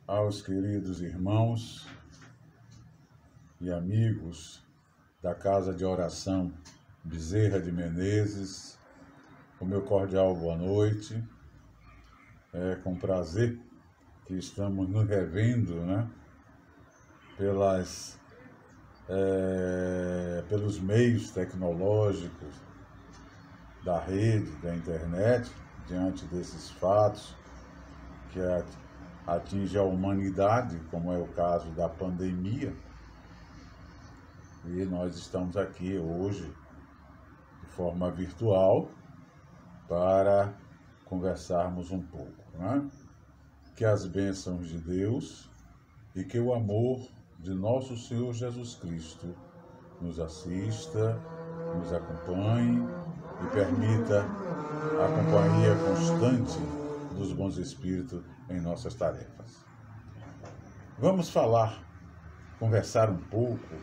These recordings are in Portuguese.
aos queridos irmãos e amigos da Casa de Oração Bezerra de Menezes, o meu cordial boa noite. É com prazer que estamos nos revendo, pelos meios tecnológicos da rede, da internet, diante desses fatos que atingem a humanidade, como é o caso da pandemia. E nós estamos aqui hoje, de forma virtual, para conversarmos um pouco, Que as bênçãos de Deus e que o amor de nosso Senhor Jesus Cristo nos assista, nos acompanhe e permita a companhia constante dos bons espíritos em nossas tarefas. Vamos conversar um pouco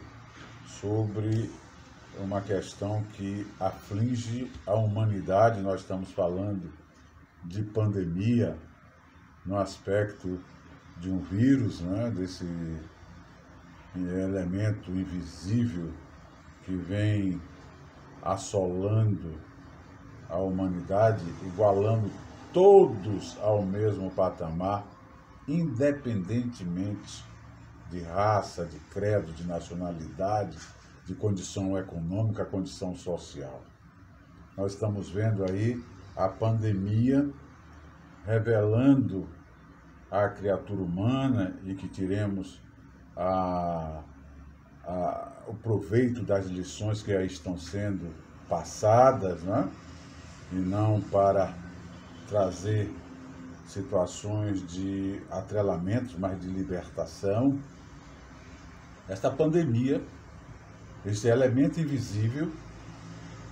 sobre uma questão que aflige a humanidade. Nós estamos falando de pandemia no aspecto de um vírus, desse elemento invisível que vem assolando a humanidade, igualando todos ao mesmo patamar, independentemente de raça, de credo, de nacionalidade, de condição econômica, condição social. Nós estamos vendo aí a pandemia revelando à criatura humana e que tiremos o proveito das lições que aí estão sendo passadas, e não para trazer situações de atrelamento, mas de libertação. Esta pandemia, esse elemento invisível,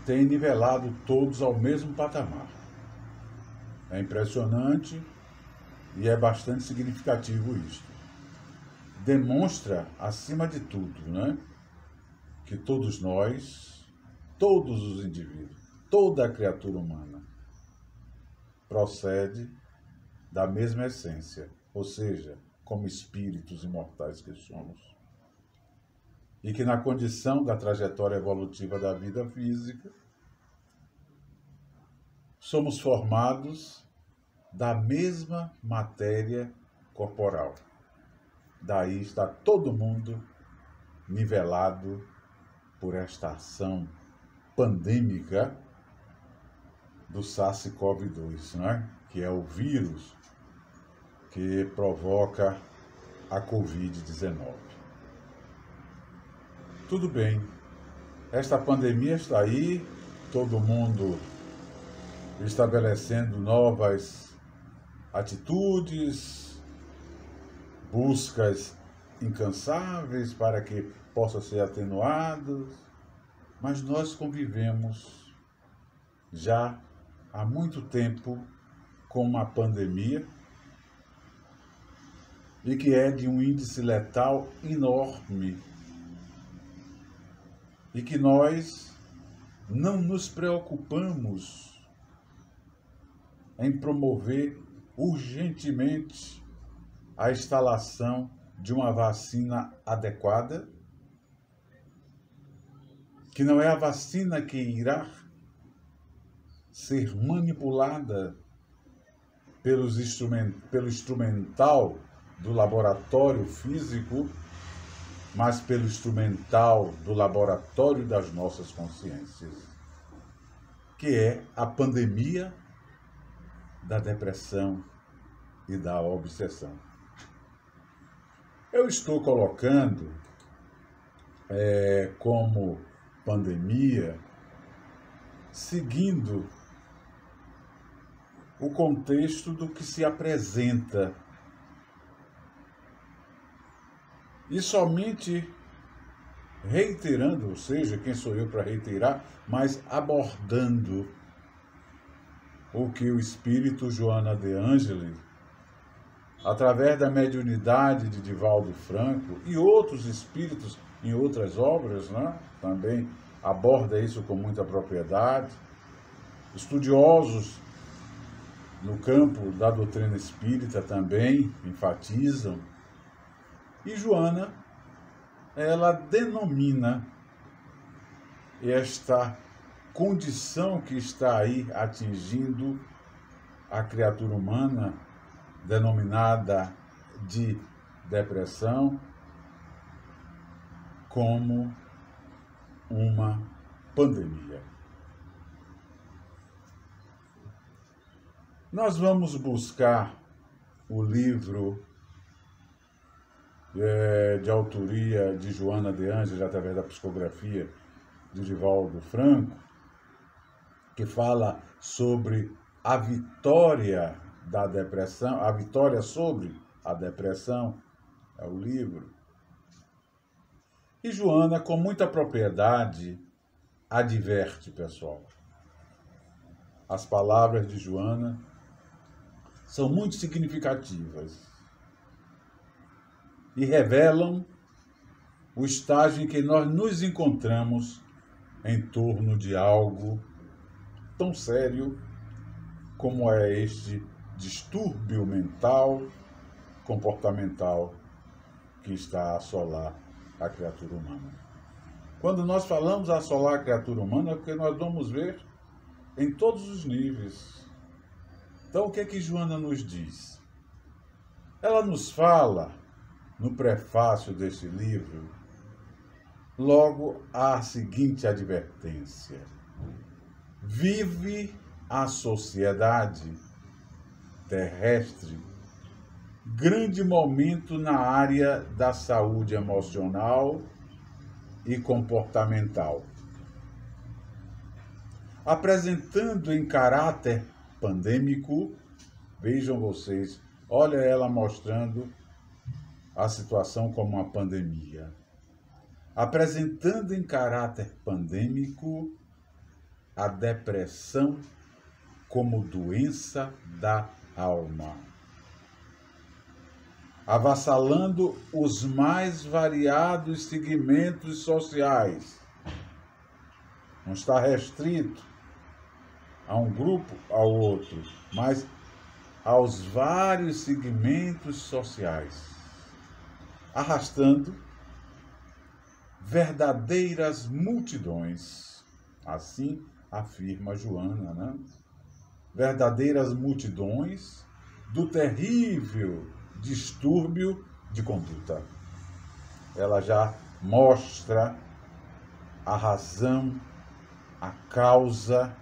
tem nivelado todos ao mesmo patamar. É impressionante e é bastante significativo isto. Demonstra, acima de tudo, que todos nós, todos os indivíduos, toda a criatura humana, procede da mesma essência, ou seja, como espíritos imortais que somos. E que na condição da trajetória evolutiva da vida física, somos formados da mesma matéria corporal. Daí está todo mundo nivelado por esta ação pandêmica do SARS-CoV-2, que é o vírus que provoca a Covid-19. Tudo bem, esta pandemia está aí, todo mundo estabelecendo novas atitudes, buscas incansáveis para que possam ser atenuados, mas nós convivemos já há muito tempo com uma pandemia e que é de um índice letal enorme e que nós não nos preocupamos em promover urgentemente a instalação de uma vacina adequada, que não é a vacina que irá ser manipulada pelo instrumental do laboratório físico, mas pelo instrumental do laboratório das nossas consciências, que é a pandemia da depressão e da obsessão. Eu estou colocando como pandemia, seguindo o contexto do que se apresenta. E somente reiterando, ou seja, quem sou eu para reiterar, mas abordando o que o espírito Joana de Ângeli, através da mediunidade de Divaldo Franco e outros espíritos em outras obras, também aborda isso com muita propriedade, estudiosos no campo da doutrina espírita também enfatizam. E Joana, ela denomina esta condição que está aí atingindo a criatura humana, denominada de depressão, como uma pandemia. Nós vamos buscar o livro de autoria de Joana de Ângeles, através da psicografia de Divaldo Franco, que fala sobre a vitória da depressão, a vitória sobre a depressão, é o livro. E Joana, com muita propriedade, adverte, pessoal. As palavras de Joana são muito significativas e revelam o estágio em que nós nos encontramos em torno de algo tão sério como é este distúrbio mental, comportamental que está a assolar a criatura humana. Quando nós falamos assolar a criatura humana, é porque nós vamos ver em todos os níveis. Então, o que é que Joana nos diz? Ela nos fala, no prefácio deste livro, logo a seguinte advertência: vive a sociedade terrestre grande momento na área da saúde emocional e comportamental, apresentando em caráter pandêmico, vejam vocês, olha ela mostrando a situação como uma pandemia, apresentando em caráter pandêmico a depressão como doença da alma, avassalando os mais variados segmentos sociais. Não está restrito a um grupo, ao outro, mas aos vários segmentos sociais, arrastando verdadeiras multidões, assim afirma Joana, né? Verdadeiras multidões do terrível distúrbio de conduta. Ela já mostra a razão, a causa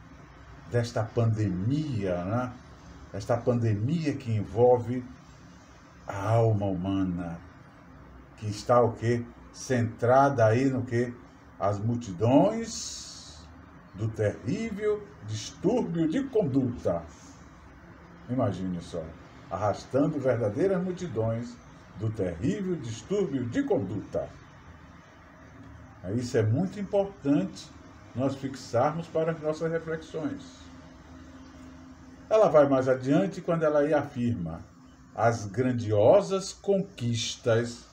desta pandemia, né? Esta pandemia que envolve a alma humana, que está o quê? Centrada aí no quê? As multidões do terrível distúrbio de conduta. Imagine só, arrastando verdadeiras multidões do terrível distúrbio de conduta. Isso é muito importante nós fixarmos para as nossas reflexões. Ela vai mais adiante quando ela aí afirma as grandiosas conquistas.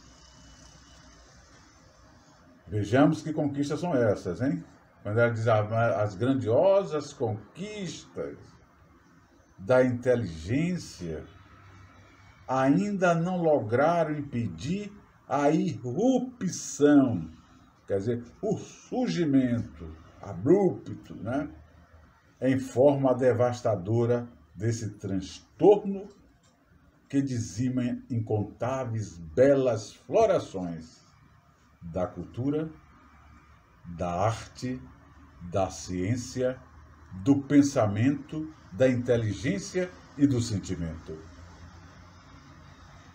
Vejamos que conquistas são essas, hein? Quando ela diz as grandiosas conquistas da inteligência ainda não lograram impedir a irrupção, quer dizer, o surgimento abrupto, né, em forma devastadora desse transtorno que dizima incontáveis belas florações da cultura, da arte, da ciência, do pensamento, da inteligência e do sentimento.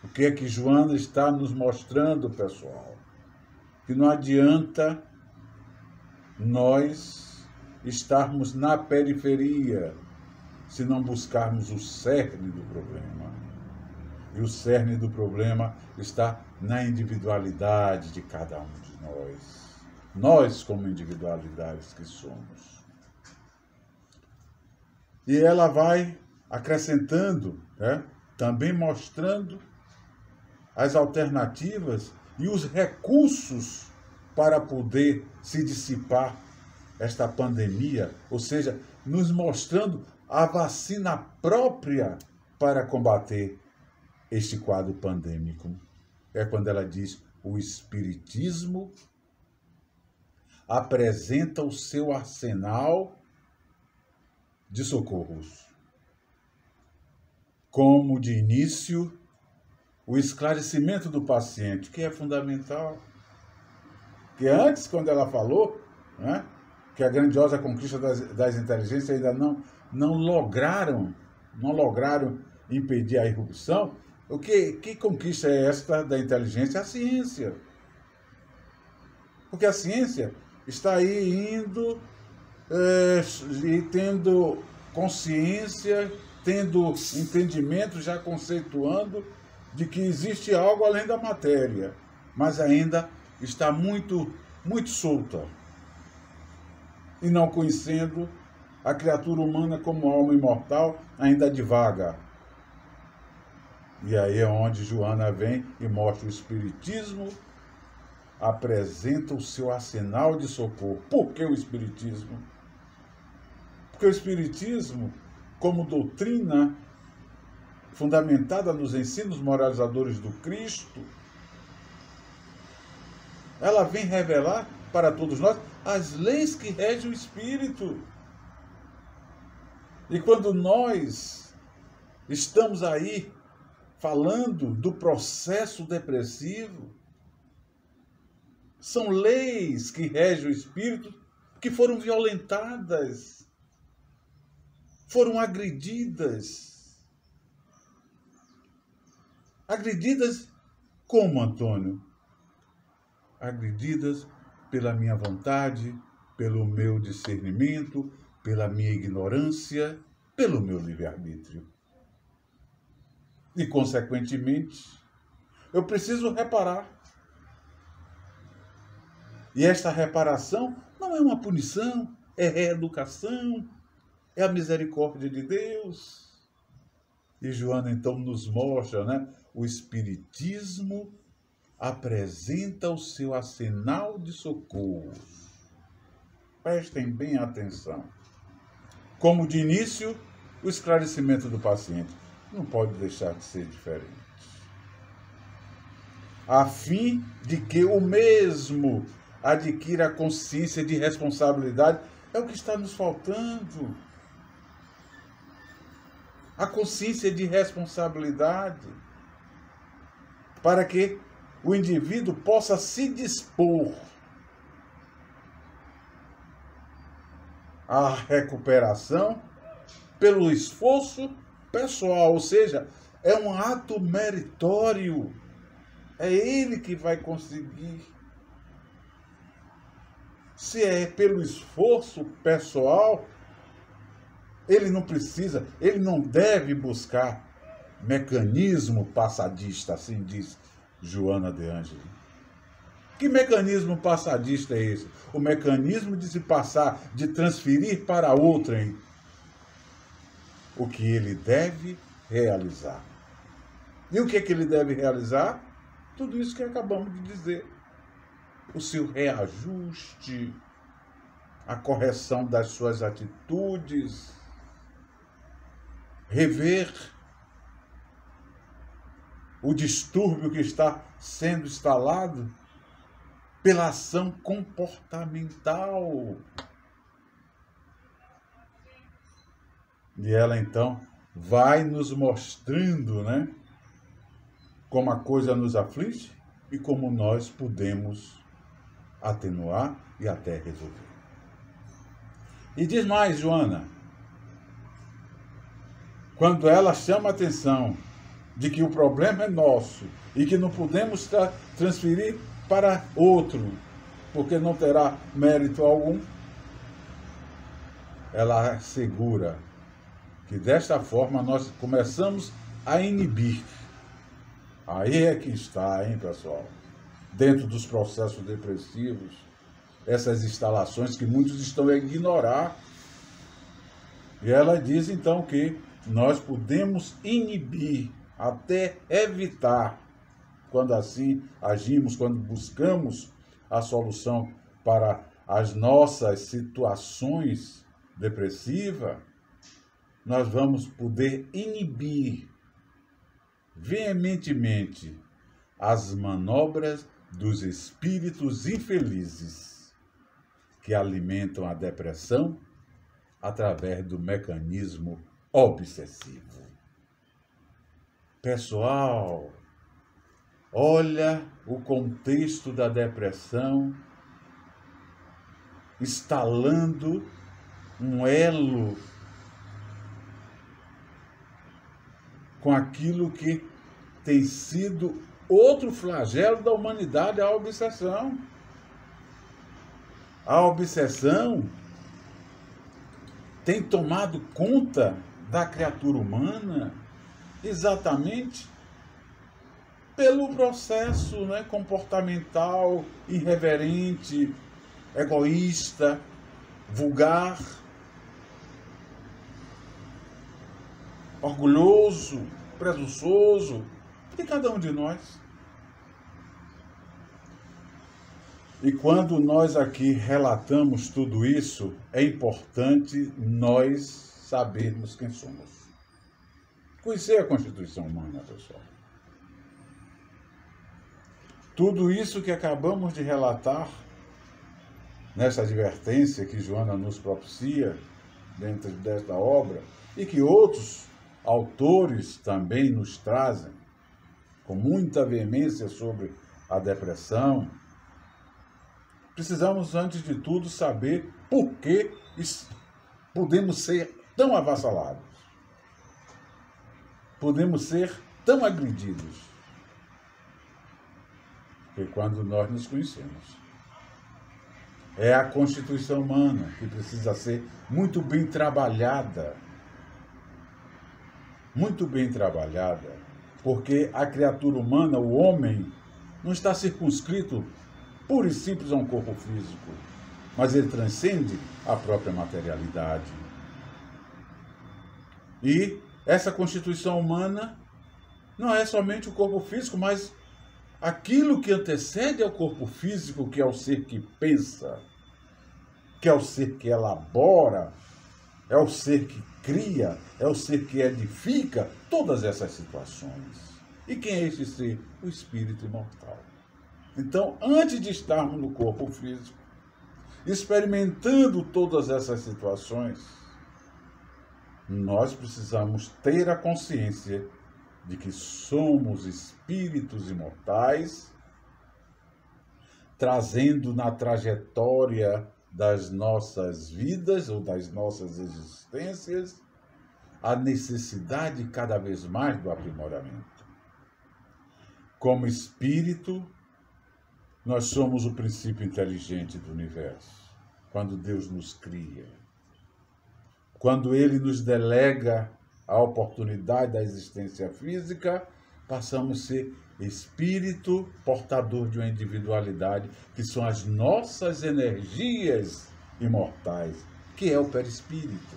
O que é que Joana está nos mostrando, pessoal? Que não adianta nós estarmos na periferia se não buscarmos o cerne do problema. E o cerne do problema está na individualidade de cada um de nós. Nós como individualidades que somos. E ela vai acrescentando, né, também mostrando as alternativas e os recursos para poder se dissipar esta pandemia, ou seja, nos mostrando a vacina própria para combater este quadro pandêmico. É quando ela diz: o Espiritismo apresenta o seu arsenal de socorros. Como de início, o esclarecimento do paciente, que é fundamental. Que antes, quando ela falou, né, que a grandiosa conquista das inteligências ainda não lograram impedir a irrupção, que conquista é esta da inteligência? A ciência. Porque a ciência está aí indo e tendo consciência, tendo entendimento, já conceituando de que existe algo além da matéria, mas ainda está muito, muito solta. E não conhecendo a criatura humana como alma imortal, ainda divaga. E aí é onde Joana vem e mostra o Espiritismo, apresenta o seu arsenal de socorro. Por que o Espiritismo? Porque o Espiritismo, como doutrina fundamentada nos ensinos moralizadores do Cristo, ela vem revelar para todos nós as leis que regem o espírito. E quando nós estamos aí falando do processo depressivo, são leis que regem o espírito que foram violentadas, foram agredidas. Agredidas como, Antônio? Agredidas pela minha vontade, pelo meu discernimento, pela minha ignorância, pelo meu livre-arbítrio. E, consequentemente, eu preciso reparar. E esta reparação não é uma punição, é reeducação, é a misericórdia de Deus. E Joana, então, nos mostra, né? O Espiritismo apresenta o seu arsenal de socorros. Prestem bem atenção. Como de início, o esclarecimento do paciente não pode deixar de ser diferente. A fim de que o mesmo adquira a consciência de responsabilidade, é o que está nos faltando. A consciência de responsabilidade, para que o indivíduo possa se dispor à recuperação pelo esforço pessoal, ou seja, é um ato meritório. É ele que vai conseguir. Se é pelo esforço pessoal, ele não precisa, ele não deve buscar mecanismo passadista, assim diz Joana de Ângelo. Que mecanismo passadista é esse? O mecanismo de se passar, de transferir para outrem o que ele deve realizar. E o que é que ele deve realizar? Tudo isso que acabamos de dizer. O seu reajuste, a correção das suas atitudes, rever o distúrbio que está sendo instalado pela ação comportamental. E ela, então, vai nos mostrando, né, como a coisa nos aflige e como nós podemos atenuar e até resolver. E diz mais, Joana, quando ela chama a atenção de que o problema é nosso e que não podemos transferir para outro, porque não terá mérito algum, ela assegura que desta forma nós começamos a inibir. Aí é que está, hein, pessoal? Dentro dos processos depressivos, essas instalações que muitos estão a ignorar. E ela diz, então, que nós podemos inibir, até evitar, quando assim agimos, quando buscamos a solução para as nossas situações depressivas, nós vamos poder inibir veementemente as manobras dos espíritos infelizes que alimentam a depressão através do mecanismo obsessivo. Pessoal, olha o contexto da depressão instalando um elo com aquilo que tem sido outro flagelo da humanidade, a obsessão. A obsessão tem tomado conta da criatura humana exatamente pelo processo, comportamental, irreverente, egoísta, vulgar, orgulhoso, presunçoso de cada um de nós. E quando nós aqui relatamos tudo isso, é importante nós sabermos quem somos. Conhecer a Constituição humana, pessoal. Tudo isso que acabamos de relatar, nessa advertência que Joana nos propicia dentro desta obra, e que outros autores também nos trazem, com muita veemência sobre a depressão, precisamos, antes de tudo, saber por que podemos ser tão avassalados, podemos ser tão agredidos. Porque quando nós nos conhecemos, é a constituição humana que precisa ser muito bem trabalhada, porque a criatura humana, o homem, não está circunscrito pura e simples a um corpo físico, mas ele transcende a própria materialidade. E essa constituição humana não é somente o corpo físico, mas aquilo que antecede ao corpo físico, que é o ser que pensa, que é o ser que elabora, é o ser que cria, é o ser que edifica todas essas situações. E quem é esse ser? O espírito imortal. Então, antes de estarmos no corpo físico, experimentando todas essas situações, nós precisamos ter a consciência de que somos espíritos imortais, trazendo na trajetória das nossas vidas ou das nossas existências a necessidade cada vez mais do aprimoramento. Como espírito, nós somos o princípio inteligente do universo. Quando Deus nos cria, quando Ele nos delega a oportunidade da existência física, passamos a ser espírito portador de uma individualidade, que são as nossas energias imortais, que é o perispírito.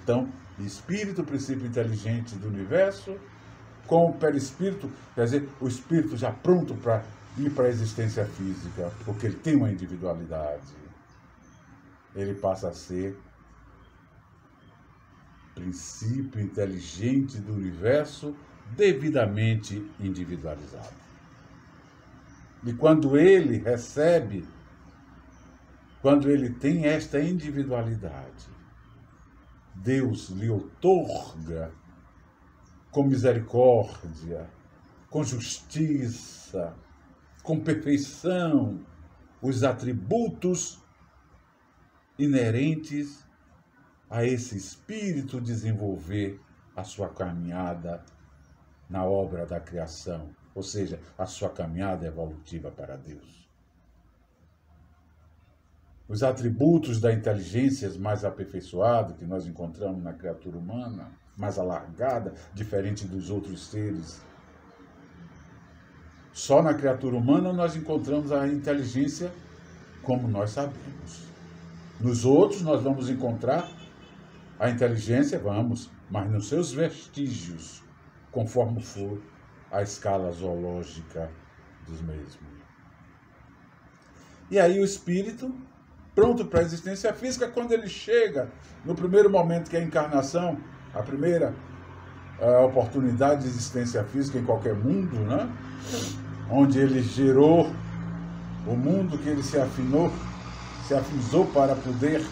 Então, espírito, princípio inteligente do universo, com o perispírito, quer dizer, o espírito já pronto para ir para a existência física, porque ele tem uma individualidade. Ele passa a ser princípio inteligente do universo, devidamente individualizado. E quando ele recebe, quando ele tem esta individualidade, Deus lhe outorga com misericórdia, com justiça, com perfeição, os atributos inerentes a esse espírito desenvolver a sua caminhada na obra da criação, ou seja, a sua caminhada evolutiva para Deus. Os atributos da inteligência mais aperfeiçoada que nós encontramos na criatura humana, mais alargada, diferente dos outros seres. Só na criatura humana nós encontramos a inteligência como nós sabemos. Nos outros nós vamos encontrar a inteligência, mas nos seus vestígios, conforme for a escala zoológica dos mesmos. E aí o espírito, pronto para a existência física, quando ele chega, no primeiro momento que é a encarnação, A primeira oportunidade de existência física em qualquer mundo, né? Onde ele gerou o mundo que ele se afinizou para poder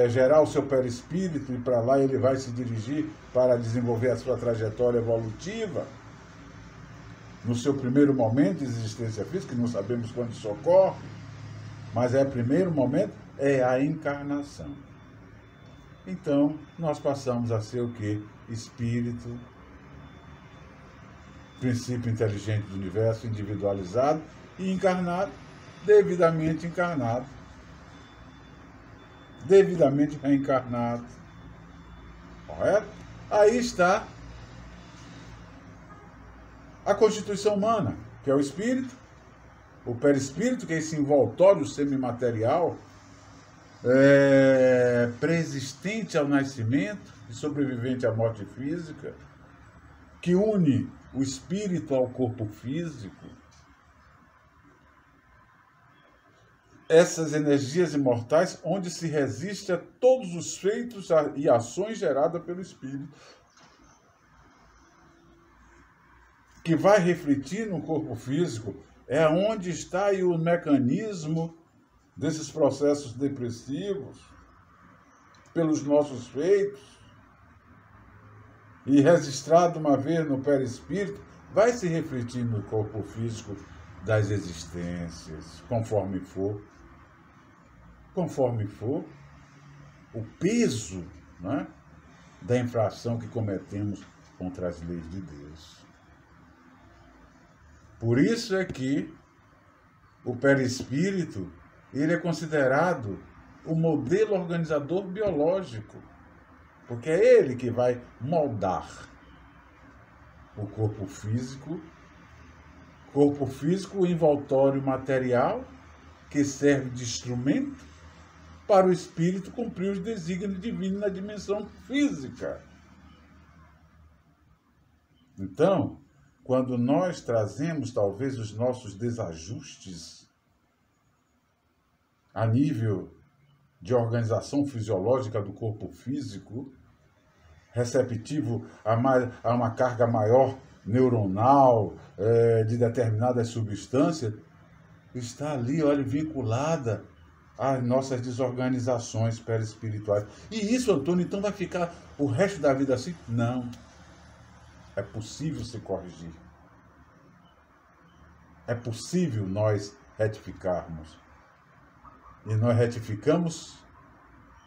gerar o seu perispírito, e para lá ele vai se dirigir para desenvolver a sua trajetória evolutiva. No seu primeiro momento de existência física, não sabemos quando isso ocorre, mas o primeiro momento é a encarnação. Então, nós passamos a ser o quê? Espírito, princípio inteligente do universo, individualizado e encarnado, devidamente reencarnado. Correto? Aí está a constituição humana, que é o espírito, o perispírito, que é esse envoltório semimaterial, preexistente ao nascimento e sobrevivente à morte física, que une o espírito ao corpo físico. Essas energias imortais, onde se resiste a todos os feitos e ações geradas pelo espírito, que vai refletir no corpo físico, é onde está aí o mecanismo desses processos depressivos, pelos nossos feitos, e registrado uma vez no perispírito, vai se refletir no corpo físico das existências, conforme for o peso, né, da infração que cometemos contra as leis de Deus. Por isso é que o perispírito, ele é considerado o modelo organizador biológico, porque é ele que vai moldar o corpo físico, o envoltório material, que serve de instrumento para o espírito cumprir os desígnios divinos na dimensão física. Então, quando nós trazemos talvez os nossos desajustes a nível de organização fisiológica do corpo físico, receptivo a uma carga maior neuronal de determinadas substâncias, está ali, olha, vinculada às nossas desorganizações perispirituais. E isso, Antônio, então vai ficar o resto da vida assim? Não. É possível se corrigir. É possível nós retificarmos. E nós retificamos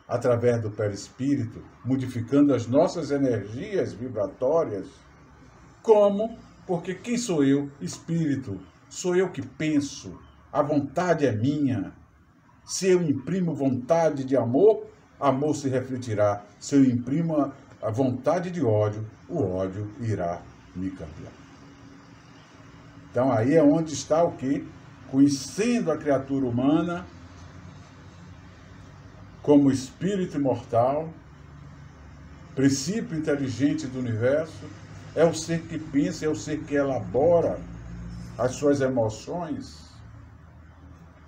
através do perispírito, modificando as nossas energias vibratórias. Como? Porque quem sou eu? Espírito. Sou eu que penso. A vontade é minha. Se eu imprimo vontade de amor, amor se refletirá. Se eu imprimo a vontade de ódio, o ódio irá me cambiar. Então aí é onde está o quê? Conhecendo a criatura humana como espírito imortal, princípio inteligente do universo, é o ser que pensa, é o ser que elabora as suas emoções.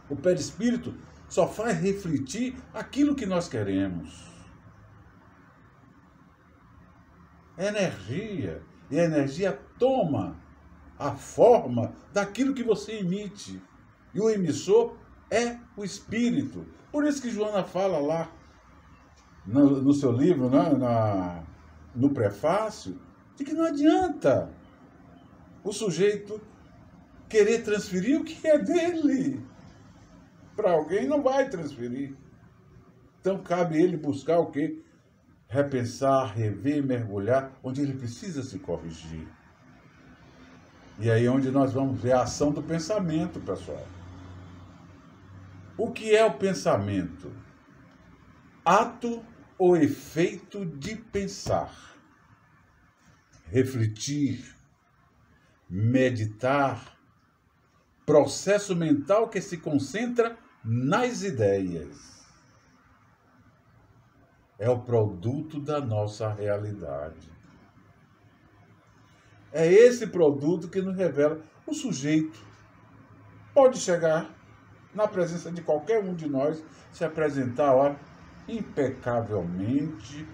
O perispírito só faz refletir aquilo que nós queremos. É energia, e a energia toma a forma daquilo que você emite. E o emissor é o espírito. Por isso que Joana fala lá no seu livro, no prefácio, de que não adianta o sujeito querer transferir o que é dele. Para alguém não vai transferir. Então cabe ele buscar o quê? Repensar, rever, mergulhar, onde ele precisa se corrigir. E aí é onde nós vamos ver a ação do pensamento, pessoal. O que é o pensamento? Ato ou efeito de pensar, refletir, meditar, processo mental que se concentra nas ideias. É o produto da nossa realidade. É esse produto que nos revela o sujeito. Pode chegar na presença de qualquer um de nós, se apresentar, olha, impecavelmente,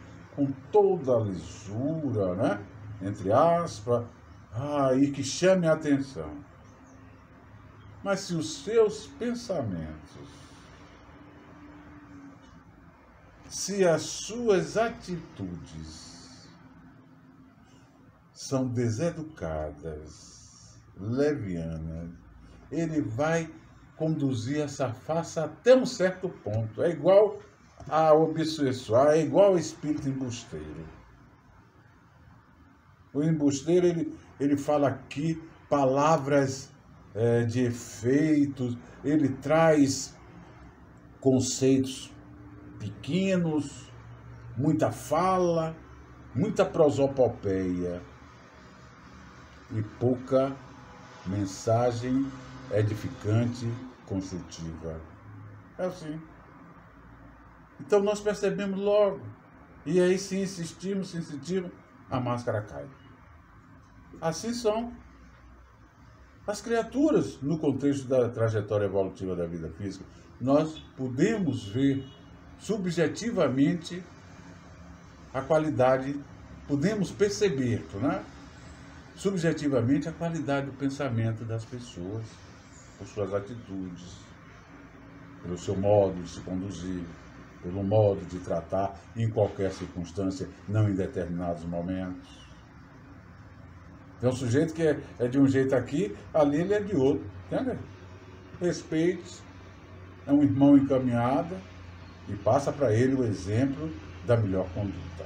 com toda a lisura, né? Entre aspas, e que chame a atenção. Mas se os seus pensamentos, se as suas atitudes são deseducadas, levianas, ele vai conduzir essa farsa até um certo ponto. É igual ao bissexual, é igual ao espírito embusteiro. O embusteiro, ele fala aqui palavras de efeitos, ele traz conceitos pequenos, muita fala, muita prosopopeia e pouca mensagem edificante, construtiva. É assim. Então nós percebemos logo. E aí, se insistimos, a máscara cai. Assim são as criaturas no contexto da trajetória evolutiva da vida física. Nós podemos ver subjetivamente a qualidade, podemos perceber, né? Subjetivamente a qualidade do pensamento das pessoas, por suas atitudes, pelo seu modo de se conduzir, pelo modo de tratar em qualquer circunstância, não em determinados momentos. Tem um sujeito que é de um jeito aqui, ali ele é de outro. Entende? Respeite, é um irmão encaminhado e passa para ele o exemplo da melhor conduta.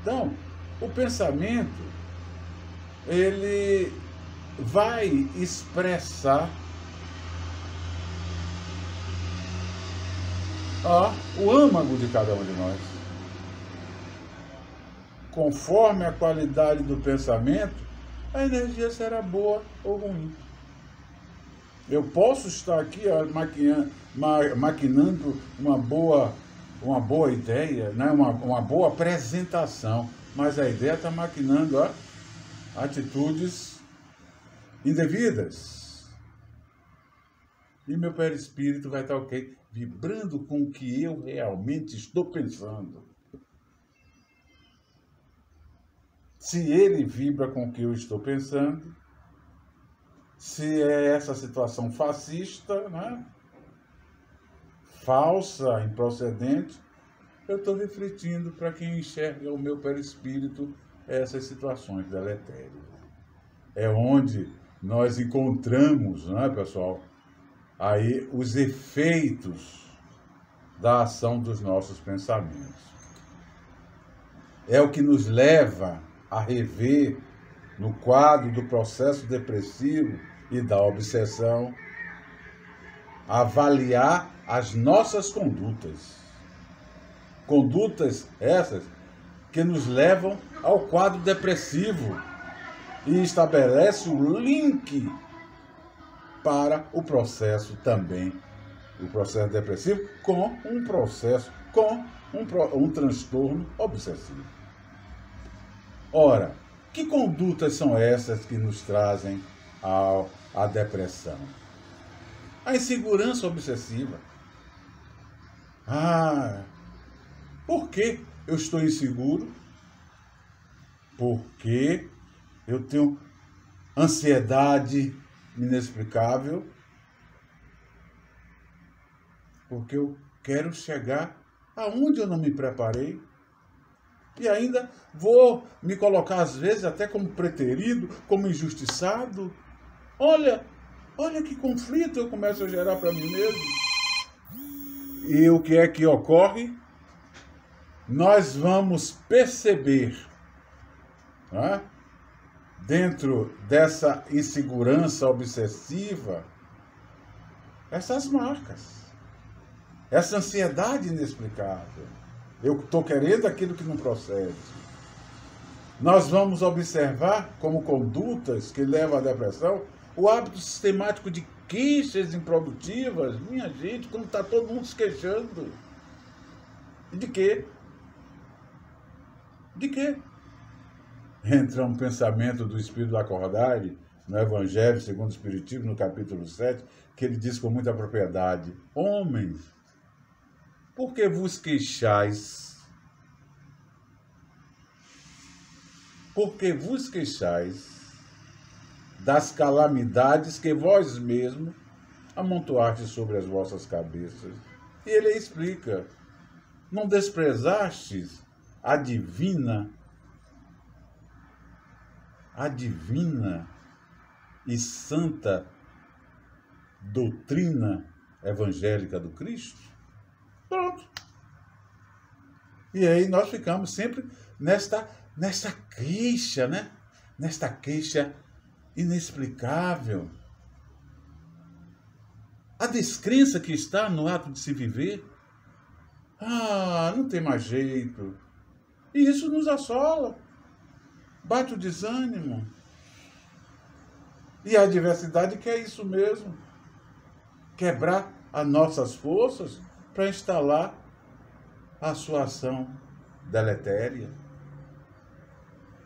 Então, o pensamento, ele vai expressar o âmago de cada um de nós. Conforme a qualidade do pensamento, a energia será boa ou ruim. Eu posso estar aqui maquinando uma boa ideia, né? uma boa apresentação, mas a ideia está maquinando atitudes indevidas. E meu perispírito vai estar ok, vibrando com o que eu realmente estou pensando. Se ele vibra com o que eu estou pensando, se é essa situação fascista, né? Falsa, improcedente, eu estou refletindo para quem enxerga o meu perispírito essas situações deletérias. É onde nós encontramos, né, pessoal, aí os efeitos da ação dos nossos pensamentos. É o que nos leva a rever, no quadro do processo depressivo e da obsessão, a avaliar as nossas condutas. Condutas essas que nos levam ao quadro depressivo e estabelece o link para o processo também, o processo depressivo, com um processo, com um transtorno obsessivo. Ora, que condutas são essas que nos trazem à depressão? A insegurança obsessiva. Por que eu estou inseguro? Porque eu tenho ansiedade inexplicável. Porque eu quero chegar aonde eu não me preparei. E ainda vou me colocar, às vezes, até como preterido, como injustiçado. Olha que conflito eu começo a gerar para mim mesmo. E o que é que ocorre? Nós vamos perceber, né, dentro dessa insegurança obsessiva, essas marcas, essa ansiedade inexplicável. Eu estou querendo aquilo que não procede. Nós vamos observar como condutas que levam à depressão o hábito sistemático de queixas improdutivas. Minha gente, como está todo mundo se queixando. E de quê? De quê? Entra um pensamento do Espírito Acordare, no Evangelho segundo o Espiritismo, no capítulo 7, que ele diz com muita propriedade: homens, por que vos queixais? porque vos queixais das calamidades que vós mesmos amontoastes sobre as vossas cabeças. E ele explica: não desprezastes a divina e santa doutrina evangélica do Cristo? Pronto. E aí nós ficamos sempre nesta queixa, né? Nesta queixa inexplicável. A descrença que está no ato de se viver. Ah, não tem mais jeito. E isso nos assola. Bate o desânimo. E a adversidade quer isso mesmo. Quebrar as nossas forças para instalar a sua ação deletéria.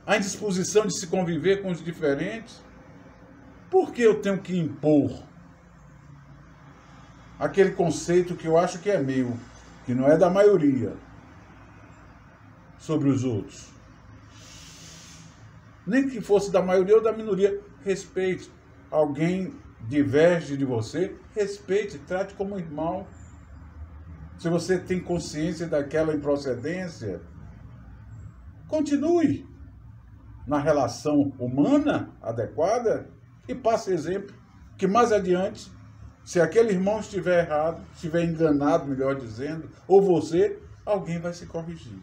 A indisposição de se conviver com os diferentes. Por que eu tenho que impor aquele conceito que eu acho que é meu, que não é da maioria, sobre os outros? Nem que fosse da maioria ou da minoria, respeite. Alguém diverge de você, respeite, trate como irmão. Se você tem consciência daquela improcedência, continue na relação humana adequada e passe exemplo que mais adiante, se aquele irmão estiver errado, estiver enganado, melhor dizendo, ou você, alguém vai se corrigir.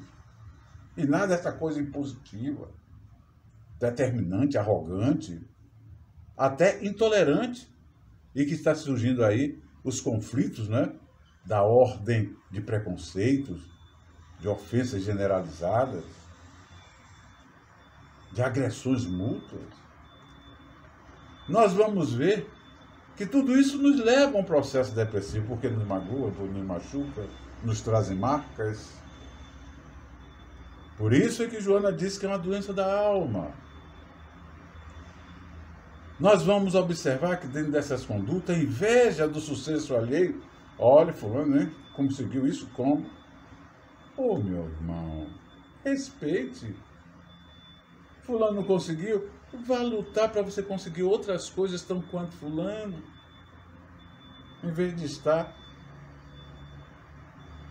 E nada dessa coisa impositiva, determinante, arrogante, até intolerante, e que está surgindo aí os conflitos, né, da ordem de preconceitos, de ofensas generalizadas, de agressões mútuas. Nós vamos ver que tudo isso nos leva a um processo depressivo, porque nos magoa, nos machuca, nos trazem marcas. Por isso é que Joana diz que é uma doença da alma. Nós vamos observar que dentro dessas condutas, a inveja do sucesso alheio. Olha, fulano, né? Conseguiu isso como? Ô, meu irmão, respeite. Fulano não conseguiu, vá lutar para você conseguir outras coisas tão quanto fulano. Em vez de estar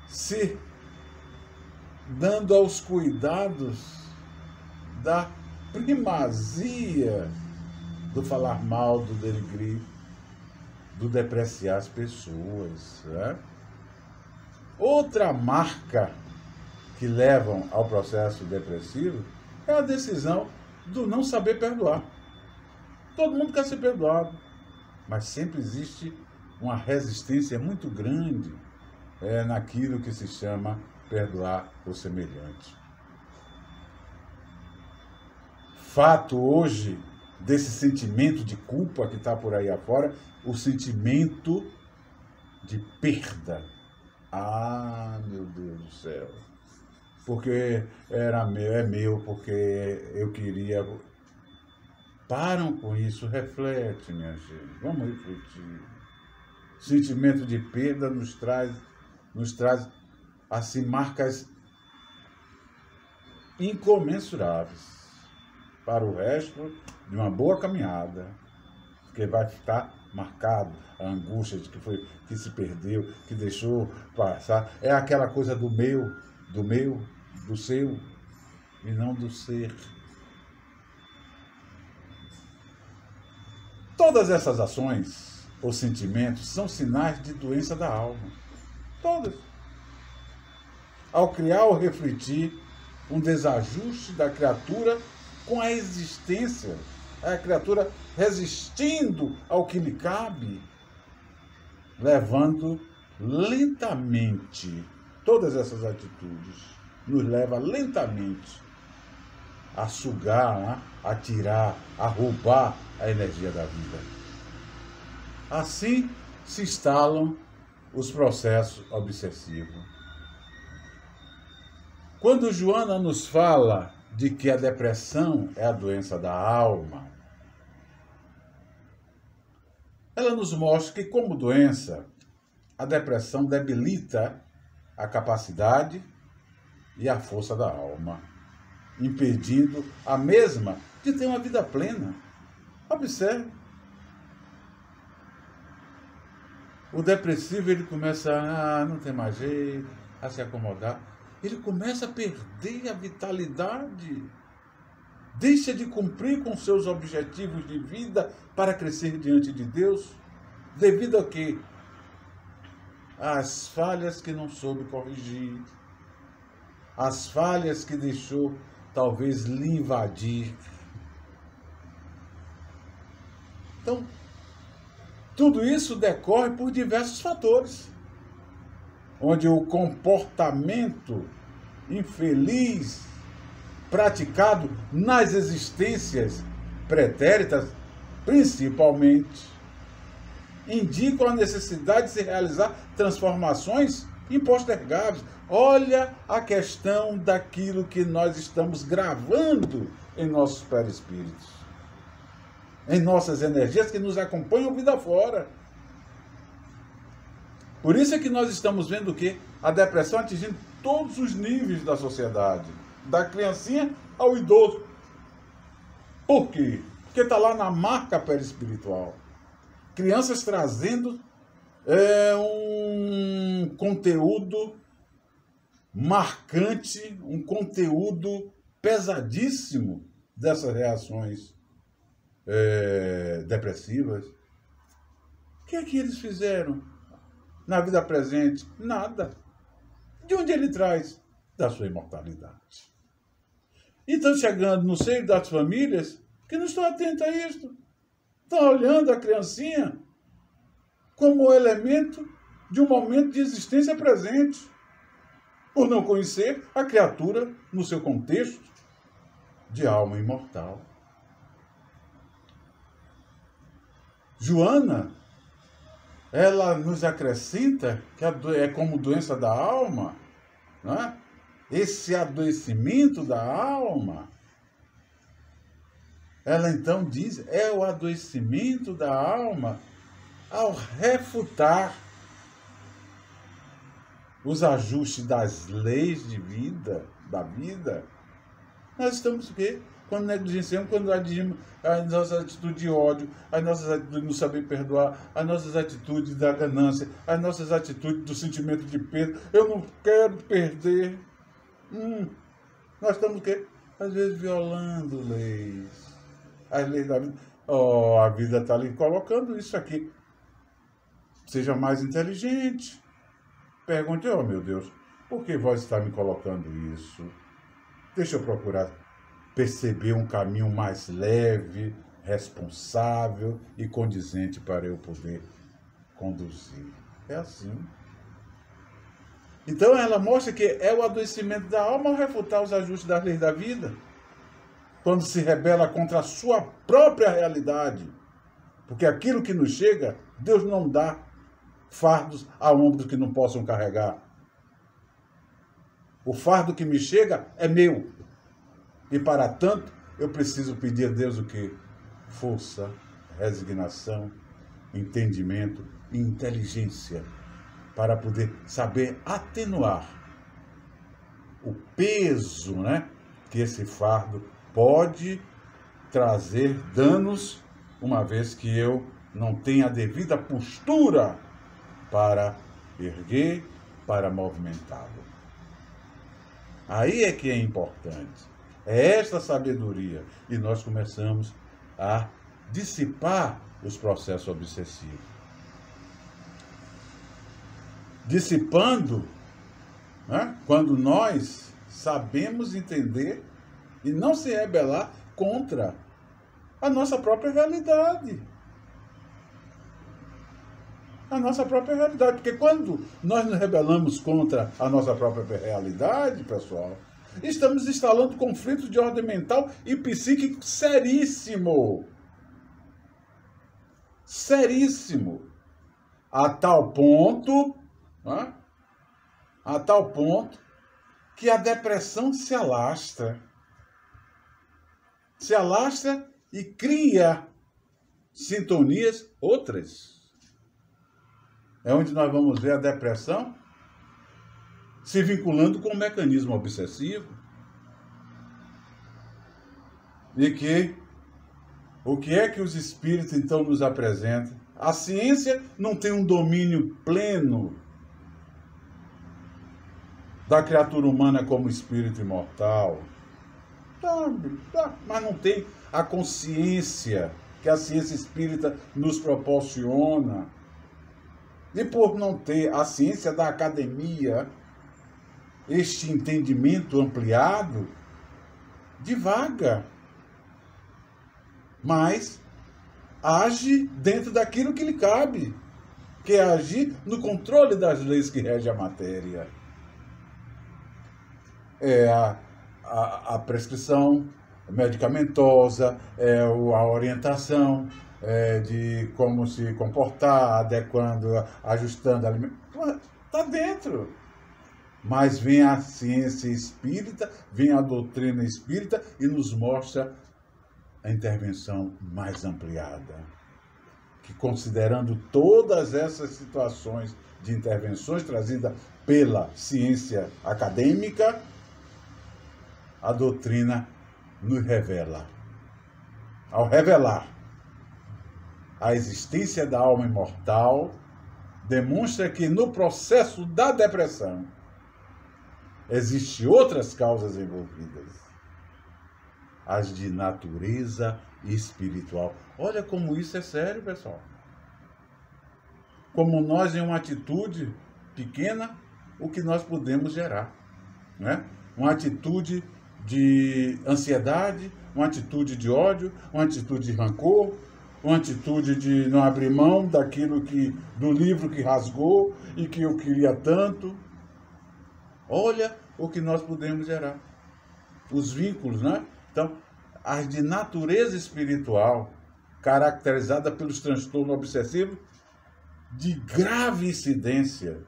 se dando aos cuidados da primazia do falar mal, do denegrir, do depreciar as pessoas. Né? Outra marca que levam ao processo depressivo é a decisão do não saber perdoar. Todo mundo quer ser perdoado, mas sempre existe uma resistência muito grande naquilo que se chama perdoar o semelhante. Fato hoje desse sentimento de culpa que está por aí afora, o sentimento de perda. Ah, meu Deus do céu. Porque era meu, é meu, porque eu queria. Param com isso, reflete, minha gente. Vamos refletir. Sentimento de perda nos traz assim, marcas incomensuráveis para o resto de uma boa caminhada, que vai ficar marcado a angústia de que se perdeu, que deixou passar. É aquela coisa do meu, do seu, e não do ser. Todas essas ações ou sentimentos são sinais de doença da alma. Todas. Ao criar ou refletir um desajuste da criatura com a existência, a criatura resistindo ao que lhe cabe, levando lentamente, todas essas atitudes nos levam lentamente a sugar, a tirar, a roubar a energia da vida. Assim se instalam os processos obsessivos. Quando Joana nos fala de que a depressão é a doença da alma, ela nos mostra que, como doença, a depressão debilita a capacidade e a força da alma. impedindo a mesma de ter uma vida plena. Observe. O depressivo, ele começa não tem mais jeito, a se acomodar. Ele começa a perder a vitalidade. Deixa de cumprir com seus objetivos de vida para crescer diante de Deus. Devido a quê? Às falhas que não soube corrigir. As falhas que deixou, talvez, lhe invadir. Então, tudo isso decorre por diversos fatores, onde o comportamento infeliz praticado nas existências pretéritas, principalmente, indicam a necessidade de se realizar transformações impostergáveis. Olha a questão daquilo que nós estamos gravando em nossos perispíritos, em nossas energias que nos acompanham vida fora. Por isso é que nós estamos vendo o quê? A depressão atingindo todos os níveis da sociedade, da criancinha ao idoso. Por quê? Porque está lá na marca perispiritual. Crianças trazendo um conteúdo marcante, um conteúdo pesadíssimo dessas reações depressivas. O que é que eles fizeram na vida presente? Nada. De onde ele traz? Da sua imortalidade. E estão chegando no seio das famílias que não estão atentas a isto. Estão olhando a criancinha como elemento de um momento de existência presente, por não conhecer a criatura no seu contexto de alma imortal. Joana, ela nos acrescenta que é como doença da alma, né? Esse adoecimento da alma. Ela então diz, é o adoecimento da alma ao refutar os ajustes das leis de vida, da vida. Nós estamos o quê? Quando negligenciamos, quando atingimos as nossas atitudes de ódio, as nossas atitudes de não saber perdoar, as nossas atitudes da ganância, as nossas atitudes do sentimento de perda. Eu não quero perder. Nós estamos o quê? Às vezes violando leis. As leis da vida. A vida está ali colocando isso aqui. Seja mais inteligente. Pergunte, meu Deus, por que vós está me colocando isso? Deixa eu procurar perceber um caminho mais leve, responsável e condizente para eu poder conduzir. É assim. Então ela mostra que é o adoecimento da alma ao refutar os ajustes das leis da vida, quando se rebela contra a sua própria realidade. Porque aquilo que nos chega, Deus não dá fardos a ombros que não possam carregar. O fardo que me chega é meu. E para tanto, eu preciso pedir a Deus o quê? Força, resignação, entendimento e inteligência para poder saber atenuar o peso, que esse fardo pode trazer danos, uma vez que eu não tenho a devida postura para erguer, para movimentá-lo. Aí é que é importante. É esta sabedoria. E nós começamos a dissipar os processos obsessivos. Dissipando, quando nós sabemos entender e não se rebelar contra a nossa própria realidade. A nossa própria realidade. Porque quando nós nos rebelamos contra a nossa própria realidade, pessoal, estamos instalando conflitos de ordem mental e psíquico seríssimo. Seríssimo. A tal ponto que a depressão se alastra. Se alastra e cria sintonias outras. É onde nós vamos ver a depressão se vinculando com o mecanismo obsessivo. E que o que é que os espíritos então nos apresentam? A ciência não tem um domínio pleno da criatura humana como espírito imortal. Mas não tem a consciência que a ciência espírita nos proporciona. E por não ter a ciência da academia, este entendimento ampliado, divaga, mas age dentro daquilo que lhe cabe, que é agir no controle das leis que regem a matéria. É a prescrição medicamentosa, a orientação de como se comportar, adequando, ajustando a alimentação. Está dentro. Mas vem a ciência espírita, vem a doutrina espírita e nos mostra a intervenção mais ampliada. Que considerando todas essas situações de intervenções trazidas pela ciência acadêmica, a doutrina nos revela. Ao revelar a existência da alma imortal, demonstra que no processo da depressão existem outras causas envolvidas, as de natureza espiritual. Olha como isso é sério, pessoal. Como nós, em uma atitude pequena, o que nós podemos gerar, né? Uma atitude de ansiedade, uma atitude de ódio, uma atitude de rancor, uma atitude de não abrir mão do livro que rasgou e que eu queria tanto. Olha o que nós podemos gerar. Os vínculos, né? Então, as de natureza espiritual, caracterizada pelos transtornos obsessivos, de grave incidência.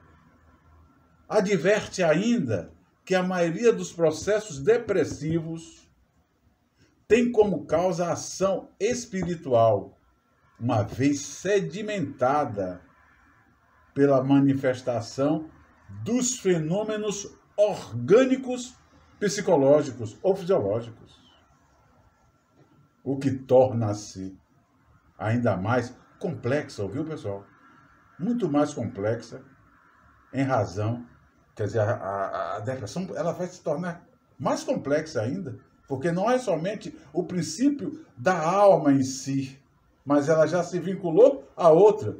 Adverte ainda que a maioria dos processos depressivos tem como causa a ação espiritual, uma vez sedimentada pela manifestação dos fenômenos orgânicos, psicológicos ou fisiológicos. O que torna-se ainda mais complexa, ouviu, pessoal? Muito mais complexa em razão, quer dizer, a depressão ela vai se tornar mais complexa ainda, porque não é somente o princípio da alma em si, mas ela já se vinculou a outra,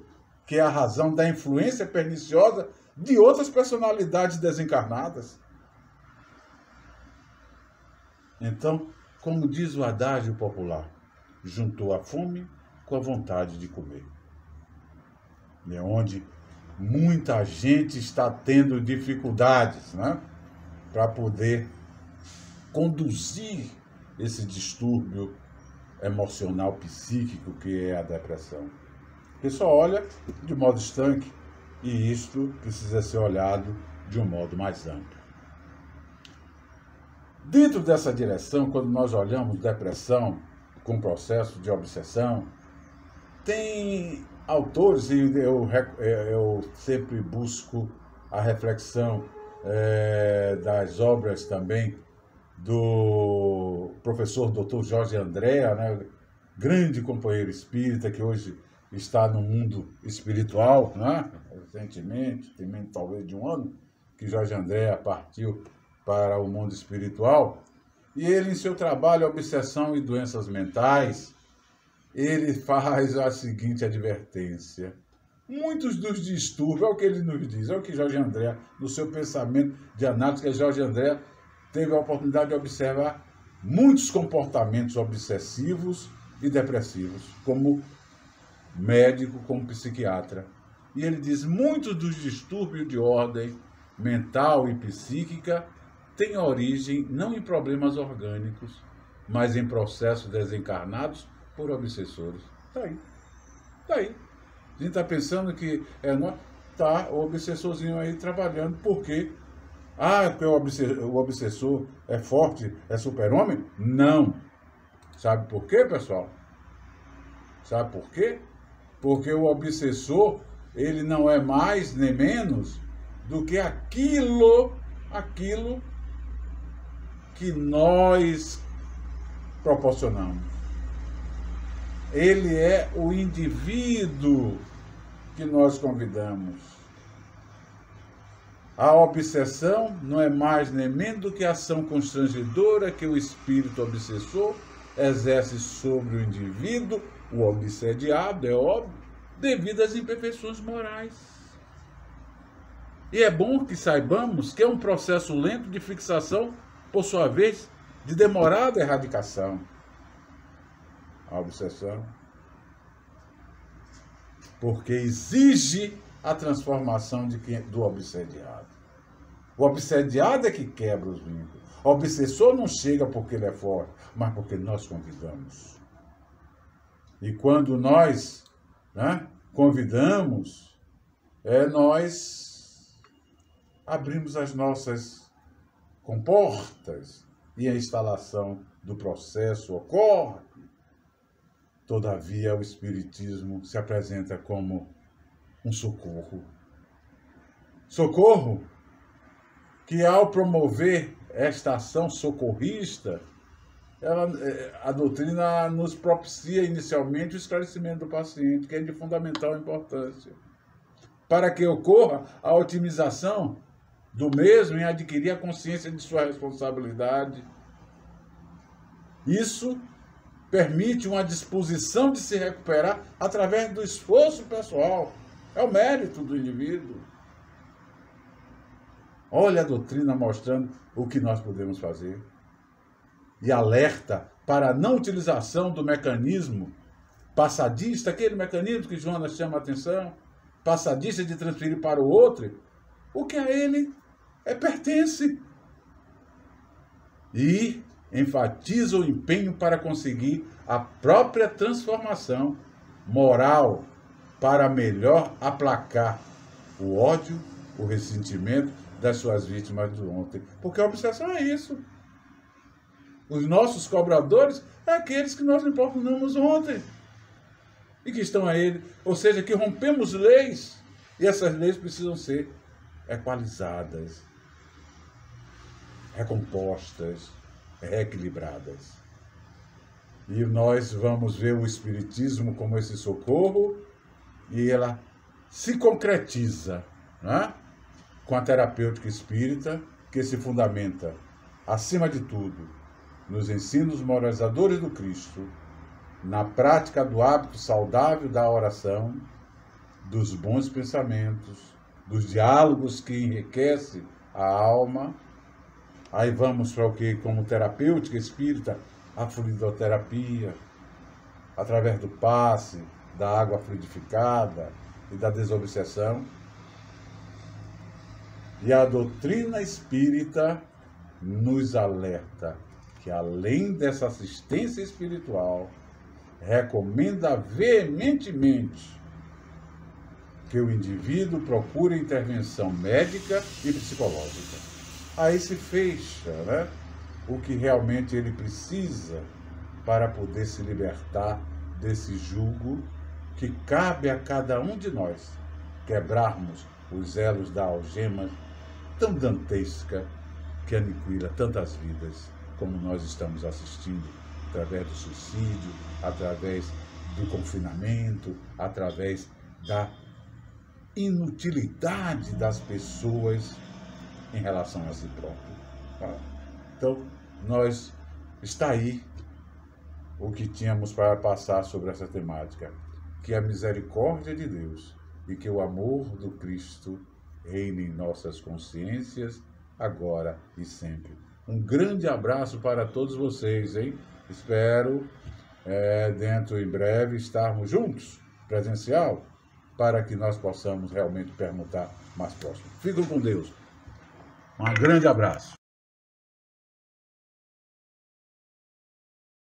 que é a razão da influência perniciosa de outras personalidades desencarnadas. Então, como diz o adágio popular, juntou a fome com a vontade de comer. É onde muita gente está tendo dificuldades, né, para poder conduzir esse distúrbio emocional psíquico que é a depressão. Porque só olha de modo estanque e isto precisa ser olhado de um modo mais amplo. Dentro dessa direção, quando nós olhamos depressão com processo de obsessão, tem autores, e eu sempre busco a reflexão das obras também do professor Dr. Jorge Andréa, né, grande companheiro espírita que hoje está no mundo espiritual, né? Recentemente, tem menos talvez de um ano, que Jorge Andréa partiu para o mundo espiritual, e ele, em seu trabalho Obsessão e Doenças Mentais, ele faz a seguinte advertência. Muitos dos distúrbios, é o que ele nos diz, é o que Jorge Andréa, no seu pensamento de análise, que Jorge Andréa teve a oportunidade de observar muitos comportamentos obsessivos e depressivos, como médico, como psiquiatra. E ele diz, muitos dos distúrbios de ordem mental e psíquica têm origem não em problemas orgânicos, mas em processos desencarnados por obsessores. Está aí. Está aí. A gente está pensando que tá o obsessorzinho aí trabalhando, porque porque o obsessor é forte, é super-homem? Não. Sabe por quê, pessoal? Sabe por quê? Porque o obsessor, ele não é mais nem menos do que aquilo que nós proporcionamos. Ele é o indivíduo que nós convidamos. A obsessão não é mais nem menos do que a ação constrangedora que o espírito obsessor exerce sobre o indivíduo, o obsediado, é óbvio, devido às imperfeições morais. E é bom que saibamos que é um processo lento de fixação, por sua vez, de demorada erradicação. A obsessão. Porque exige a transformação do obsediado. O obsediado é que quebra os vínculos. O obsessor não chega porque ele é forte, mas porque nós convidamos. E quando nós convidamos, nós abrimos as nossas comportas e a instalação do processo ocorre. Todavia, o Espiritismo se apresenta como um socorro. Socorro que, ao promover esta ação socorrista, a doutrina nos propicia inicialmente o esclarecimento do paciente, que é de fundamental importância, para que ocorra a otimização do mesmo em adquirir a consciência de sua responsabilidade. Isso permite uma disposição de se recuperar através do esforço pessoal. É o mérito do indivíduo. Olha a doutrina mostrando o que nós podemos fazer. E alerta para a não utilização do mecanismo passadista, aquele mecanismo que Jonas chama a atenção, passadista de transferir para o outro o que a ele pertence. E enfatiza o empenho para conseguir a própria transformação moral para melhor aplacar o ódio, o ressentimento das suas vítimas de ontem. Porque a obsessão é isso. Os nossos cobradores é aqueles que nós importunamos ontem e que estão a ele. Ou seja, que rompemos leis e essas leis precisam ser equalizadas, recompostas, reequilibradas. E nós vamos ver o Espiritismo como esse socorro e ela se concretiza, com a terapêutica espírita, que se fundamenta, acima de tudo, nos ensinos moralizadores do Cristo, na prática do hábito saudável da oração, dos bons pensamentos, dos diálogos que enriquecem a alma. Aí vamos para o que, como terapêutica espírita, a fluidoterapia, através do passe, da água fluidificada e da desobsessão. E a doutrina espírita nos alerta que, além dessa assistência espiritual, recomenda veementemente que o indivíduo procure intervenção médica e psicológica. Aí se fecha, o que realmente ele precisa para poder se libertar desse jugo que cabe a cada um de nós quebrarmos os elos da algema tão dantesca que aniquila tantas vidas, como nós estamos assistindo, através do suicídio, através do confinamento, através da inutilidade das pessoas em relação a si próprio. Então, está aí o que tínhamos para passar sobre essa temática, que a misericórdia de Deus e que o amor do Cristo reine em nossas consciências, agora e sempre. Um grande abraço para todos vocês, hein? Espero, dentro em breve, estarmos juntos, presencial, para que nós possamos realmente permutar mais próximo. Fiquem com Deus. Um grande abraço.